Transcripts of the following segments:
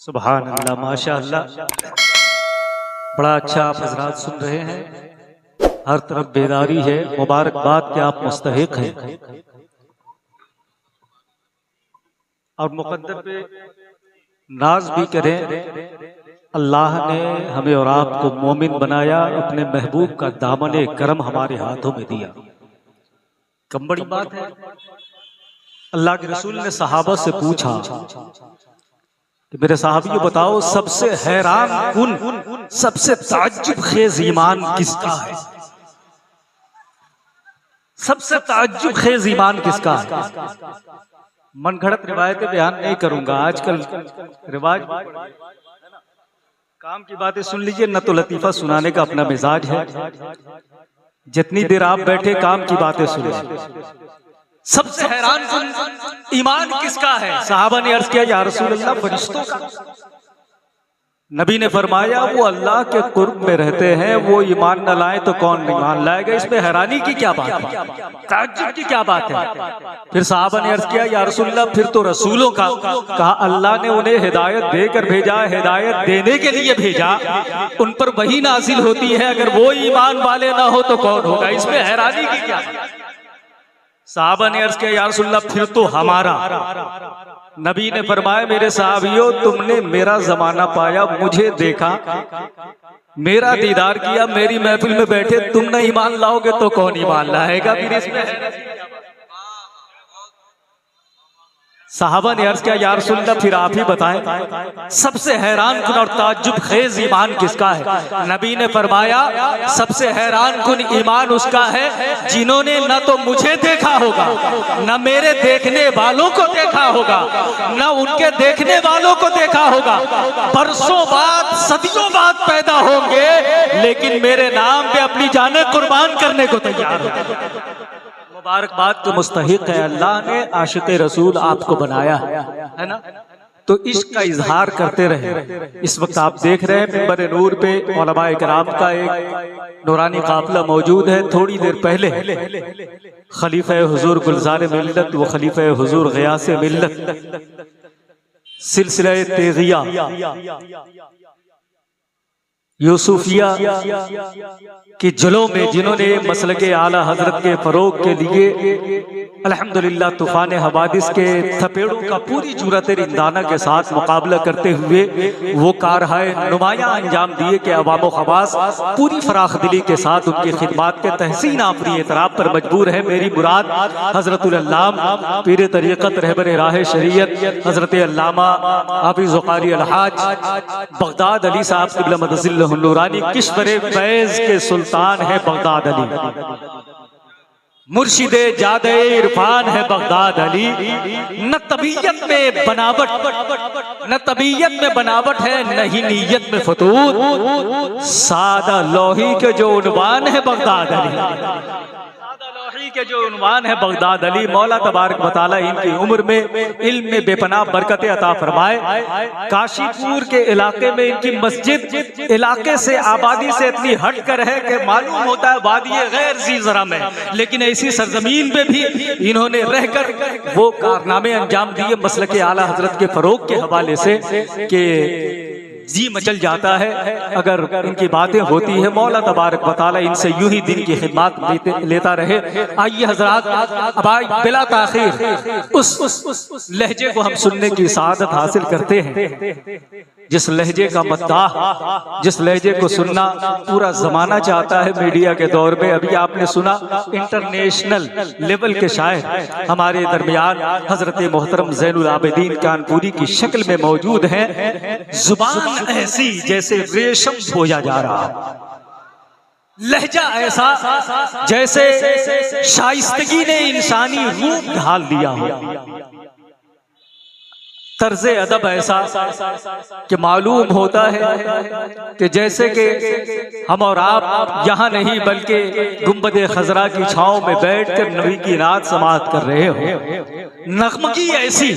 सुभान अल्लाह, माशा अल्लाह। बड़ा अच्छा आप हजरात सुन रहे हैं, हर तरफ बेदारी है। मुबारकबाद के आप मुस्तहिक हैं और मुकद्दर पे नाज भी करें। अल्लाह ने हमें और आपको मोमिन बनाया, अपने महबूब का दामन करम हमारे हाथों में दिया। कम बड़ी बात है। अल्लाह के रसूल ने सहाबा से पूछा कि मेरे साहबियों बताओ, सबसे हैरान कुन, सबसे ताज्जुब खेज ईमान किसका है? सबसे ताज्जुब खेज ईमान किसका है? मनगढ़ंत रिवायतें बयान नहीं करूंगा, आजकल रिवाज काम की बातें सुन लीजिए, न तो लतीफा सुनाने का अपना मिजाज है। जितनी देर आप बैठे काम की बातें सुनिए। सबसे हैरान कुन ईमान किसका है? सहाबा ने अर्ज किया, या रसूल अल्लाह, फरिश्तों का। नबी ने फरमाया, वो अल्लाह के कुर्ब में रहते हैं, वो ईमान न लाए तो कौन ईमान लाएगा? इसमें हैरानी की क्या बात है, ताज्जुब की क्या बात है? फिर सहाबा ने अर्ज किया, या रसूल अल्लाह, फिर तो रसूलों का। कहा, अल्लाह ने उन्हें हिदायत देकर भेजा, हिदायत देने के लिए भेजा, उन पर वही नाजिल होती है। अगर वो ईमान वाले ना हो तो कौन होगा? इसमें हैरानी की क्या? साहबा ने अर्ज किया, या रसूल अल्लाह, फिर तो हमारा। नबी ने फरमाया, मेरे साहबियों, तुमने मेरा जमाना पाया, मुझे देखा, मेरा दीदार किया, मेरी महफिल में बैठे, तुम न ईमान लाओगे तो कौन ईमान लाएगा? फिर इसमें साहबा ने अर्ज किया, या रसूल अल्लाह, फिर आप ही बताएं, सबसे हैरान कुन और ताज्जुब खेज ईमान किसका है? नबी ने फरमाया, सबसे हैरान कुन ईमान उसका है जिन्होंने न तो मुझे देखा होगा, न मेरे देखने वालों को देखा होगा, न उनके देखने वालों को देखा होगा। बरसों बाद, सदियों बाद पैदा होंगे, लेकिन मेरे नाम पे अपनी जाने कुर्बान करने को तैयार होंगे। मुबारकबाद के मुस्तहिक है, अल्लाह ने आशिक़े रसूल आपको बनाया है ना, तो इश्क का इजहार करते रहे। इस वक्त आप देख रहे हैं मिंबर नूर पे उलमाए किराम का एक नूरानी काफिला मौजूद है। थोड़ी देर पहले खलीफा हुजूर गुलजार मिल्लत व खलीफा हुजूर ग़ियास मिल्लत सिलसिला तेगिया यूसुफिया की जलों में, जिन्होंने मसलके आला हजरत के फरोग के लिए अल्हम्दुलिल्लाह तूफान हवादिस के थपेड़ों का पूरी जुरत रिंदाना के साथ मुकाबला करते हुए वो कारहाय नुमाया अंजाम दिए कि अवाम खवास पूरी फराख दिली के साथ उनकी खिदमात के तहसीन आफरी एतराब पर मजबूर है। मेरी मुराद हजरतुल अल्लामा पीर तरीक़त रहबर राह शरीयत हजरत अल्लामा हाफिज़ ज़ुक़ारी अलहाज बगदाद अली साहब क़िबला मदजिल्लहु नूरानी किश्वर फैज़ के सुल्तान है बगदाद अली, मुर्शिदे जादे इरफान है बगदाद अली। न तबीयत में बनावट, न तबीयत में बनावट है, न ही नीयत में फतूर, सादा लोही के जो उन्वान है बगदाद अली, के जो उन्वान है बगदाद अली। मौला तबारक व तआला इनकी उम्र में इल्म में बेपनाह बरकत अता फरमाए। काशीपुर के इलाके में इनकी मस्जिद इलाके से, आबादी से इतनी हट कर है कि मालूम होता है वादी गैर जी जरा में, लेकिन ऐसी सरजमीन पे भी इन्होंने रहकर वो कारनामे अंजाम दिए मसलके आला हजरत के फरोग के हवाले से कि जी मचल जाता है अगर इनकी बातें होती है। मौला तबारक व तआला इनसे यूं ही दिन की खिदमत लेता रहे। आइए हजरात, अब बिला ताखीर उस लहजे को हम सुनने की सआदत हासिल करते हैं जिस लहजे का मद्दाह, जिस लहजे को सुनना पूरा जमाना चाहता है मीडिया के दौर में। अभी आपने सुना इंटरनेशनल लेवल के शायर हमारे दरमियान हजरत मोहतरम ज़ैनुल आबिदीन कानपुरी की शक्ल में मौजूद हैं। जुबान ऐसी जैसे रेशम बोया जा रहा, लहजा ऐसा जैसे शाइस्तगी ने इंसानी रूप ढाल दिया हो, तर्ज़े अदब ऐसा कि मालूम होता है कि जैसे कि हम और आप यहाँ नहीं बल्कि गुंबद खजरा की छांव में बैठकर नबी की नात समाअत कर रहे हो। नगमगी ऐसी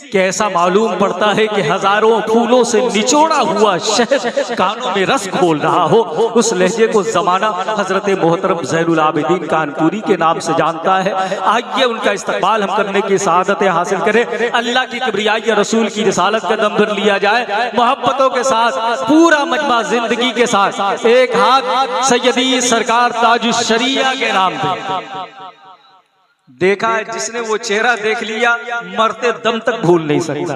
कि ऐसा मालूम पड़ता है कि हजारों फूलों से निचोड़ा हुआ शहद कानों में रस खोल रहा हो। उस लहजे को जमाना हजरत मोहतरम ज़ैनुल आबिदीन कानपुरी के नाम से जानता है। आइए उनका इस्तकबाल हम करने की सआदत हासिल करें। अल्लाह की बढ़िया या रसूल की रिसालत का दम भर लिया जाए मोहब्बतों के साथ, पूरा मजमा जिंदगी के साथ। एक हाथ सैयदी सरकार ताजुश शरिया के नाम पे। देखा है जिसने वो चेहरा देख लिया मरते दम तक भूल नहीं सकता।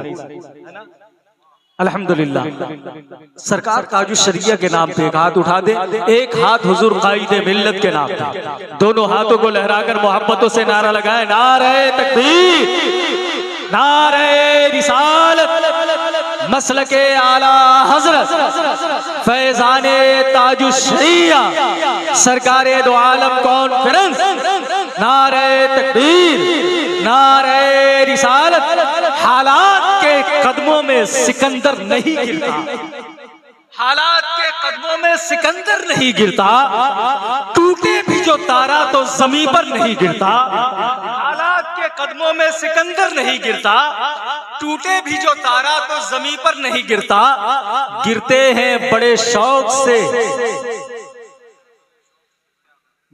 अल्हम्दुलिल्लाह सरकार ताजुश शरिया के नाम पे एक हाथ उठा दे, एक हाथ हुजूर कायदे मिल्लत के नाम पे। दोनों हाथों को लहराकर मोहब्बतों से नारा लगाए, नारे तकबीर, नारे रिसालत, मसलके आला हजरत फैजाने ताजुश शरिया सरकारे दो आलम कॉन्फ्रेंस। नारे तकबीर, नारे रिसालत। हालात के कदमों में सिकंदर नहीं गिरता, हालात के कदमों में सिकंदर नहीं गिरता, टूटे भी जो तारा तो जमीन पर नहीं गिरता। हालात के कदमों में सिकंदर नहीं गिरता, टूटे भी जो तारा तो जमीन पर नहीं गिरता। गिरते हैं बड़े शौक से,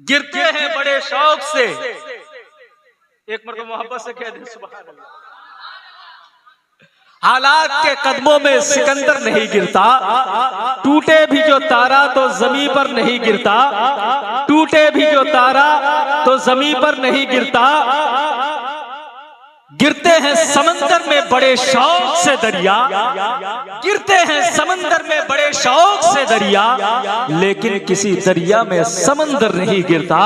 गिरते हैं बड़े शौक से। एक मर्तबा मोहब्बत से कह दे सुभान अल्लाह। हालात के कदमों में सिकंदर नहीं गिरता, टूटे भी जो तारा तो जमीन पर नहीं गिरता, टूटे भी जो तारा तो जमीन पर नहीं गिरता। गिरते हैं समंदर में बड़े शौक से दरिया, गिरते हैं समंदर में बड़े शौक से दरिया, लेकिन किसी दरिया में समंदर नहीं गिरता।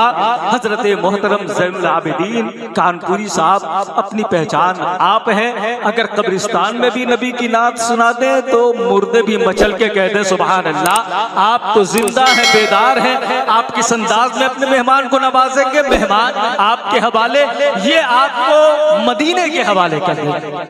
हजरत मोहतरम ज़ैनुल आबिदीन कानपुरी साहब अपनी पहचान आप हैं। अगर कब्रिस्तान में भी नबी की नात सुना दें तो मुर्दे भी मचल के कह दें सुभान अल्लाह। आप तो जिंदा हैं, बेदार हैं, आप किस अंदाज में अपने मेहमान को नवाजेंगे। मेहमान आपके हवाले, ये आपको मदीने के हवाले कर दें।